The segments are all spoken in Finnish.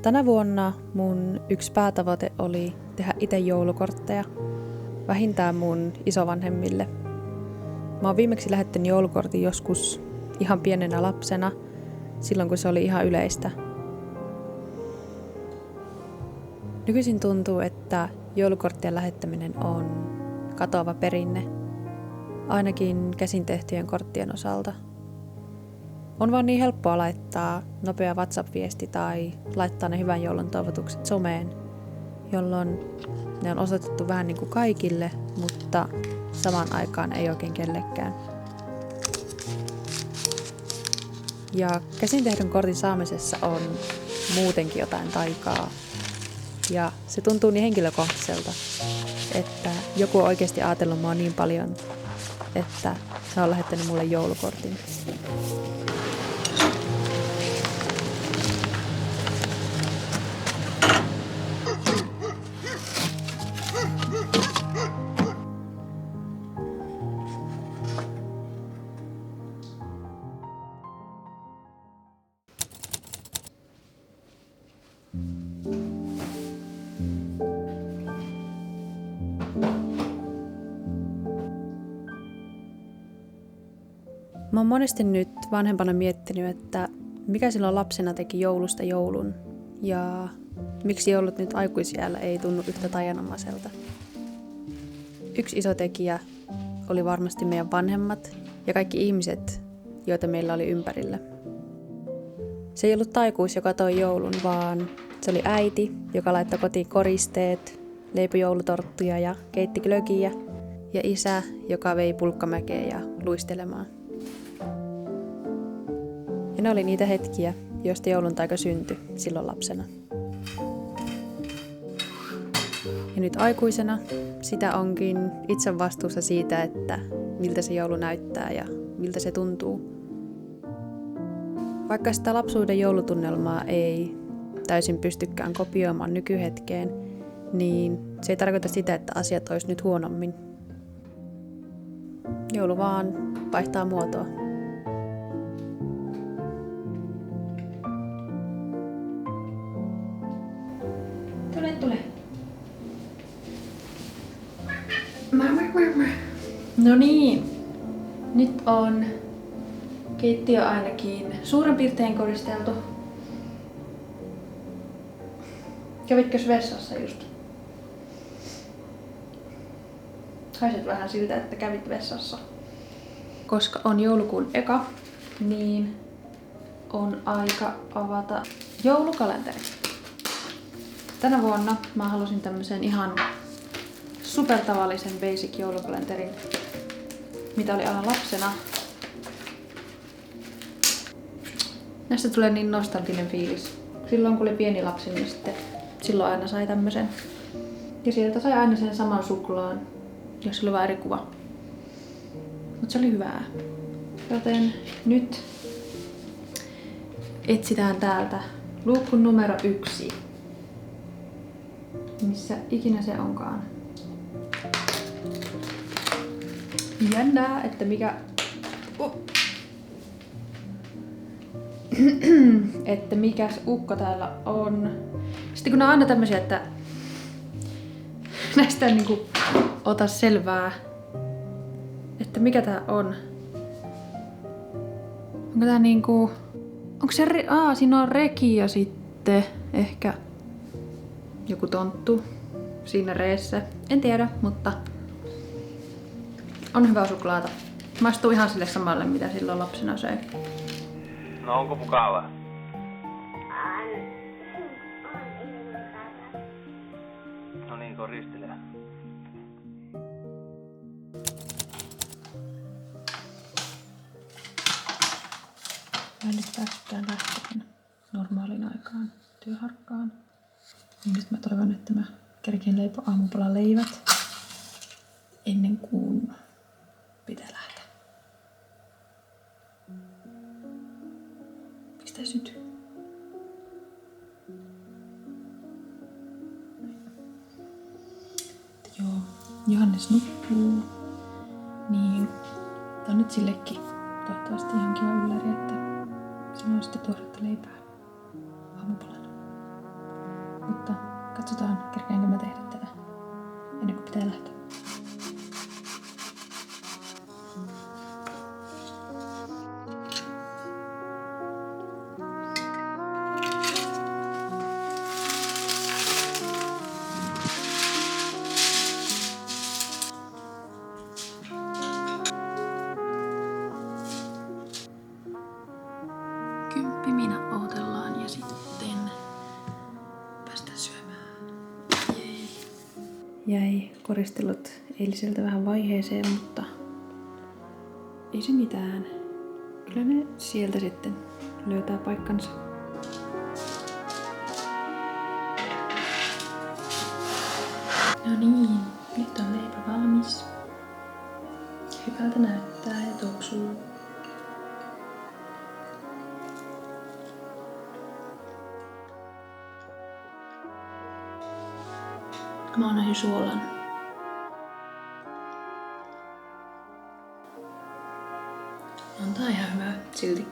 Tänä vuonna mun yksi päätavoite oli tehdä itse joulukortteja, vähintään mun isovanhemmille. Mä oon viimeksi lähettänyt joulukortin joskus ihan pienenä lapsena, silloin kun se oli ihan yleistä. Nykyisin tuntuu, että joulukorttien lähettäminen on katoava perinne, ainakin käsin tehtyjen korttien osalta. On vaan niin helppoa laittaa nopea WhatsApp-viesti tai laittaa ne hyvän joulun toivotukset someen, jolloin ne on osoitettu vähän niin kuin kaikille, mutta samaan aikaan ei oikein kellekään. Ja käsin tehdyn kortin saamisessa on muutenkin jotain taikaa. Ja se tuntuu niin henkilökohtaiselta, että joku on oikeasti ajatellut mua niin paljon, että se on lähettänyt mulle joulukortin. Mä oon monesti nyt vanhempana miettinyt, että mikä silloin lapsena teki joulusta joulun ja miksi joulut nyt aikuisiällä ei tunnu yhtä taianomaiselta. Yksi iso tekijä oli varmasti meidän vanhemmat ja kaikki ihmiset, joita meillä oli ympärillä. Se ei ollut taikuus, joka toi joulun, vaan se oli äiti, joka laittoi kotiin koristeet, leipoi joulutorttuja ja keitti glögiä, ja isä, joka vei pulkkamäkeen ja luistelemaan. Ja ne oli niitä hetkiä, joista joulun taika syntyi silloin lapsena. Ja nyt aikuisena sitä onkin itse vastuussa siitä, että miltä se joulu näyttää ja miltä se tuntuu. Vaikka sitä lapsuuden joulutunnelmaa ei täysin pystykään kopioimaan nykyhetkeen, niin se ei tarkoita sitä, että asiat olisi nyt huonommin. Joulu vaan vaihtaa muotoa. Tule. No niin, nyt on keittiö ainakin suurin piirtein koristeltu. Kävitkös vessassa just? Haiset vähän siltä, että kävit vessassa. Koska on joulukuun eka, niin on aika avata joulukalenteri. Tänä vuonna mä halusin tämmösen ihan supertavallisen basic joulukalenterin, mitä oli aina lapsena. Näistä tulee niin nostalginen fiilis. Silloin kun oli pieni lapsi, niin sitten silloin aina sai tämmösen. Ja sieltä sai aina sen saman suklaan, jos oli vaan eri kuva. Mut se oli hyvää. Joten nyt etsitään täältä luukku numero 1. Missä ikinä se onkaan. Jännää, että mikä... että mikäs ukko täällä on. Sitten kun ne on aina tämmösiä, että näistä ei niinku ota selvää, että mikä tää on. Onko tää niinku... Onko se... siinä on reki ja sitten ehkä joku tonttu siinä reessä. En tiedä, mutta on hyvää suklaata. Maistuu ihan sille samalle, mitä silloin lapsena söi. No onko mukavaa? No niin, koristelee. Mä nyt päästään lähtemään normaalin aikaan työharkkaan. Niin nyt mä toivon, että mä kerkin leipo aamupalan leivät ennen kuin pitää lähteä. Miksi tää syntyy? Joo, Johannes nukkuu. Niin, tää on nyt sillekin toivottavasti ihan kiva ylläri, että siinä on sitten tuoretta leipää aamupalana. Katsotaan, kerkeenkö mä tehdä tätä ennen kuin pitää lähteä. Kymppiminä odotellaan ja sitten päästään syömään. Jäi koristelut eiliseltä vähän vaiheeseen, mutta ei se mitään. Kyllä ne sieltä sitten löytää paikkansa. No niin, nyt on leipä valmis. Hyvältä näyttää ja tuoksuu. Mä oon näihin suolan. On tää ihan hyvä silti.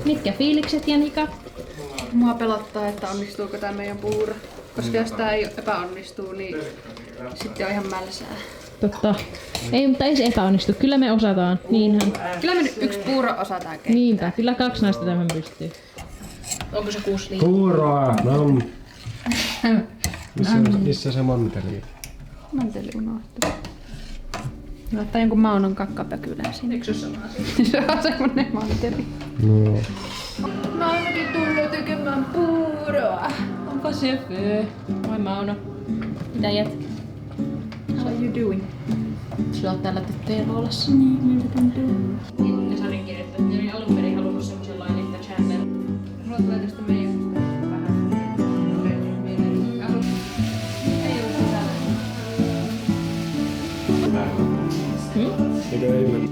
Mitkä fiilikset, Janika? Mua pelottaa, että onnistuuko tää meidän puuro. Koska jos tää ei epäonnistuu, niin sitten on ihan mälsää. Totta. Ei, mutta ei se epäonnistu. Kyllä me osataan. Niinhän. Kyllä me nyt yksi puuro osataan keittää. Niinpä. Kyllä 2 naista tämän pystyy. Onko se 6 liikaa? Puuroa! Missä se manteli? Manteli unohtuu. Laittaa jonkun maunon kakkapökylän sinne. Eikö se ole sama asia? Se on semmonen manteli. No. Mä oonkin tullut tekemään puuroa. Onpa söpö. Moi Mauno. Mitä jätkä? How are you doing? Sulla on täällä tyttöjen roolassa. Niin, miltä tuntuu? Ja Sarin kirjoittaa, että oli alun perin halunnut semmosenlainen channel. Mulla tulee tästä meidän vähän mieleen. Ei oo tällainen. Eikö ei mennä?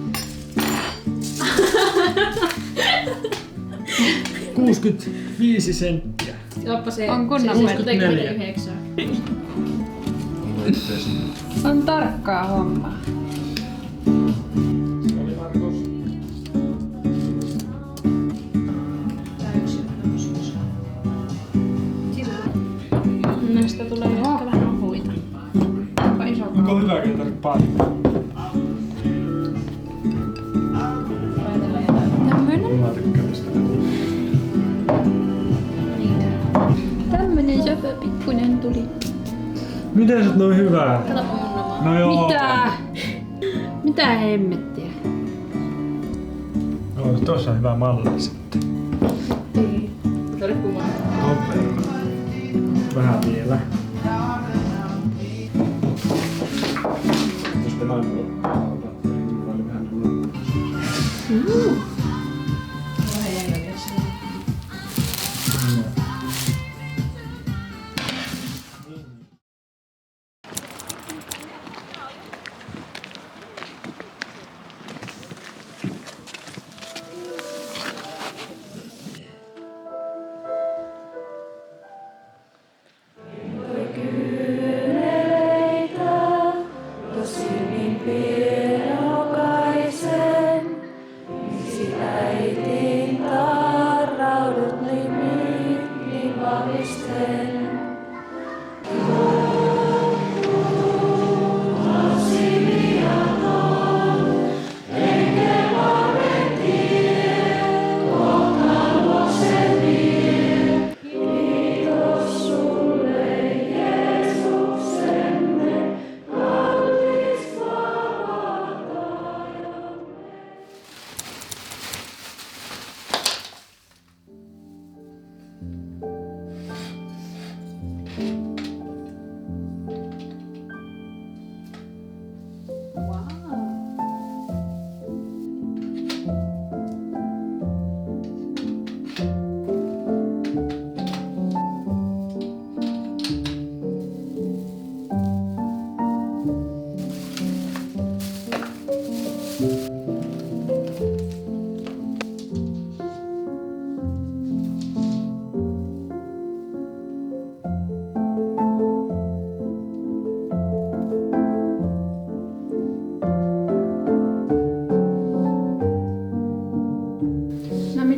65 senttiä. Oppa se. On kunnon se 64. 69. On tarkkaa hommaa. Se oli Markus. Näistä tulee ehkä vähän huita. Onko hyväkin tarvitse paikkaa? Tämmönen. Mä tykkään tästä. Tämmönen söpö pikkunen tuli. Miten sä oot noin hyvää? Katsopa mun namaa. No joo. Mitä? Mitä hemmettiä? No, tossa on hyvä malli sitten. Se oli kuva. Vähän vielä. Koska mä oli vähän tullut.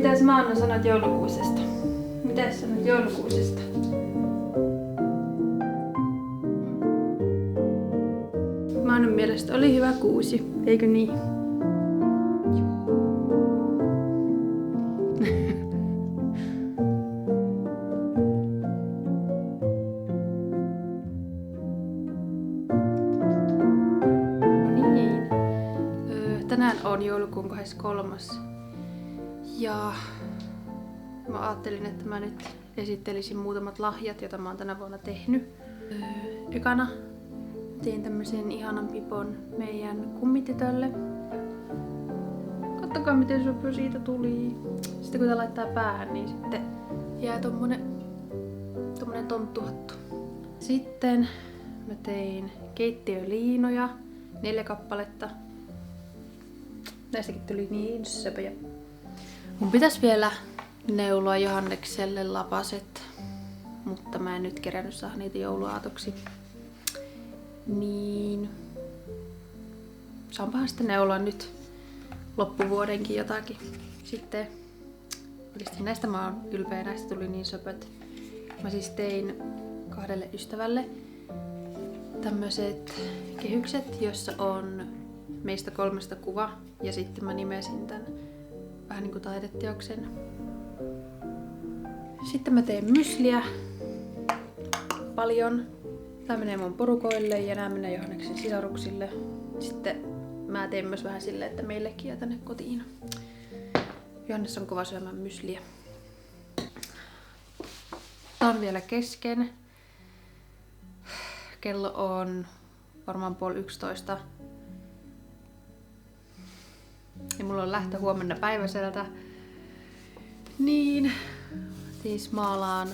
mitäs Maanna sanot joulukuusesta? Mitäs sanot joulukuusesta? Maannan mielestä oli hyvä kuusi, eikö niin? Tänään on joulukuun 23. Ja mä ajattelin, että mä nyt esittelisin muutamat lahjat, joita mä oon tänä vuonna tehnyt. Ekana tein tämmösen ihanan pipon meidän kummitytölle. Kattokaa miten sopu siitä tuli. Sitten kun tää laittaa päähän, niin sitten jää tommonen tonttuhattu. Sitten mä tein keittiöliinoja, 4 kappaletta. Näistäkin tuli niin söpöjä. Mun pitäis vielä neuloa Johannekselle lapaset, mutta mä en nyt kerännyt saada niitä jouluaatoksi. Niin saanpahan sitten neuloa nyt loppuvuodenkin jotakin. Sitten näistä mä oon ylpeä, näistä tuli niin söpöt. Mä siis tein 2 ystävälle tämmöiset kehykset, jossa on meistä 3 kuva ja sitten mä nimesin tän vähän niinku taideteoksen. Sitten mä teen mysliä paljon. Tää menee mun porukoille ja nää menee Johanneksen sisaruksille. Sitten mä teen myös vähän silleen, että meillekin ja tänne kotiin. Johannes on kova syömään mysliä. Tää on vielä kesken. Kello on varmaan 10:30. Ja mulla on lähtö huomenna päiväseltä. Niin, siis maalaan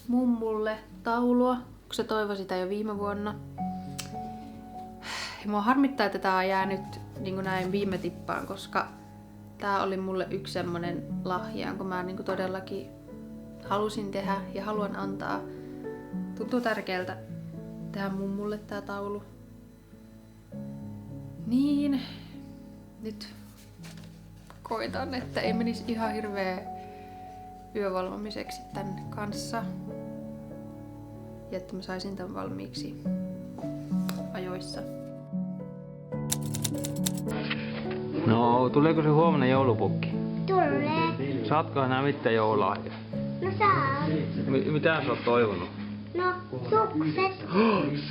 mummulle taulua, kun se toivoi sitä jo viime vuonna. Ja mua harmittaa, että tää on jäänyt niin kuin näin viime tippaan, koska tää oli mulle yksi semmonen lahja, jonka mä niin kuin todellakin halusin tehdä ja haluan antaa. Tuntuu tärkeältä tehdä mummulle tää taulu. Niin, nyt koitan, että ei menisi ihan hirveä yövalvomiseksi tän kanssa. Ja että mä saisin tän valmiiksi ajoissa. No, tuleeko se huomenna joulupukki? Tulee. Saatko enää mitään joululahjaa? No saa. Mitä sä oot toivonut? No, sukset.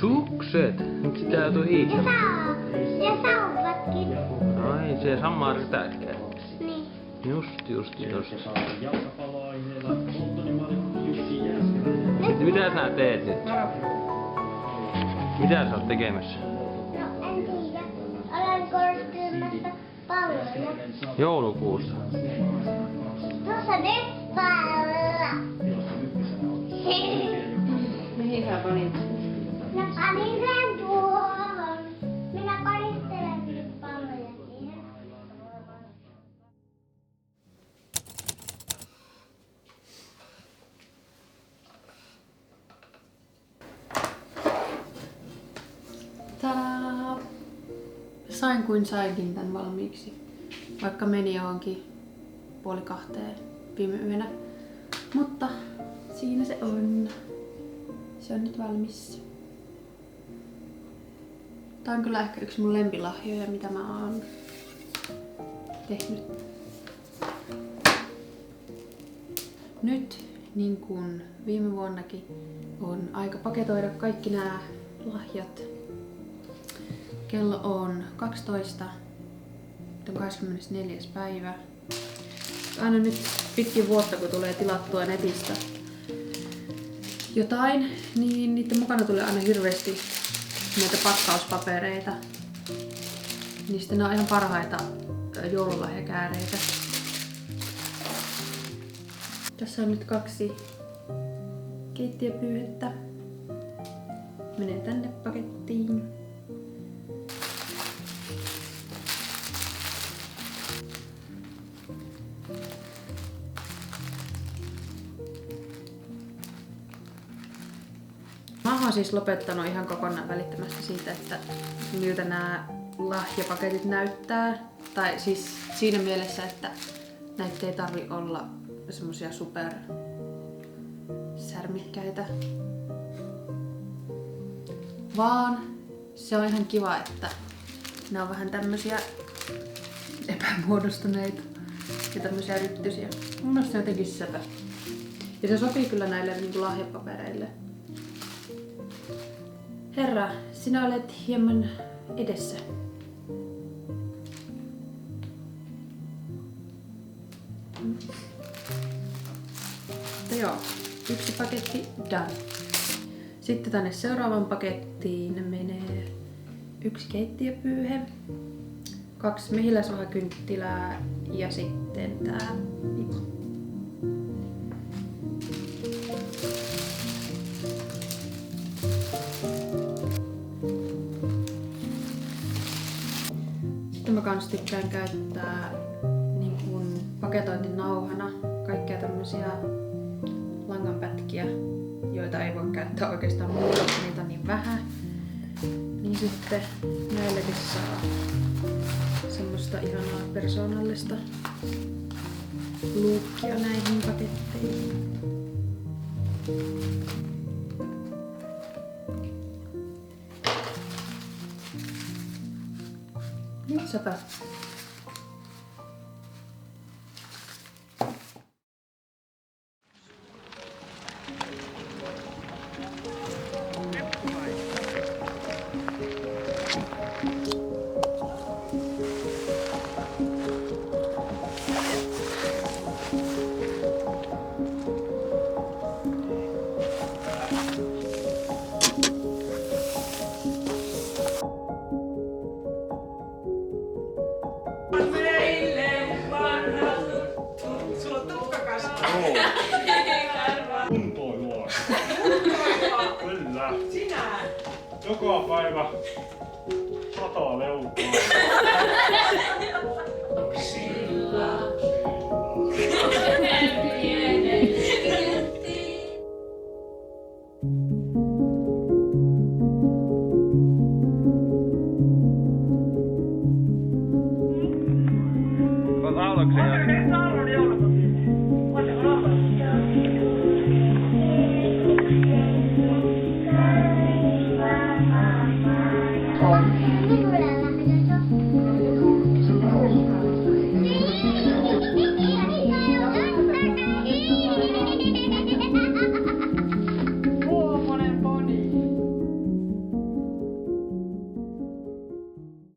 Sukset? Miksi tää joutuu Ja hiihtämään? saa. Ja sauvatkin. Ai, se samaa rytäkkää. Niin. Just. Mitä sä teet nyt? Mitä sä oot tekemässä? No, en tiedä. Olen korttymässä palloja. Joulukuussa. Tuossa nyt pallolla. Mihin sä panit? Minä panin sen tuohon. Minä koristelen nyt palloja siihen. Tadaa! Sain kuin sainkin tän valmiiksi, vaikka meni johonkin 1:30 viime yönä. Mutta siinä se on. Se on nyt valmis. Tää on kyllä ehkä yksi mun lempilahjoja, mitä mä oon tehnyt. Nyt, niin kuin viime vuonnakin, on aika paketoida kaikki nämä lahjat. Kello on 12. Nyt on 24. päivä. Aina nyt pitkin vuotta, kun tulee tilattua netistä jotain, niin niiden mukana tulee aina hirveästi näitä pakkauspapereita. Niistä ne on ihan parhaita joululahjakääreitä. Tässä on nyt 2 keittiöpyyhettä. Menee tänne pakettiin. Mä oon siis lopettanut ihan kokonaan välittämästä siitä, että miltä nämä lahjapaketit näyttää. Tai siis siinä mielessä, että Näitä ei tarvi olla semmosia super särmikkäitä. Vaan se on ihan kiva, että ne on vähän tämmösiä epämuodostuneita ja tämmösiä ryttysiä. Mun mielestä se on jotenkin söpö. Ja se sopii kyllä näille niinku lahjapapereille. Herra, sinä olet hieman edessä. Mutta joo, yksi paketti done. Sitten tänne seuraavan pakettiin menee 1 keittiöpyyhe, 2 mehiläisvahakynttilää ja sitten tää pipo. Sitten mä kans tykkään käyttää niin kuin paketointinauhana kaikkia tämmösiä langanpätkiä, joita ei voi käyttää oikeastaan muuta, koska niitä on niin vähän. Niin sitten näilläkin saa semmoista ihanaa persoonallista luukkia näihin paketteihin. Nytsäpä. Kuntoilua. Kyllä. Sinä. Joka päivä 100 leukaa.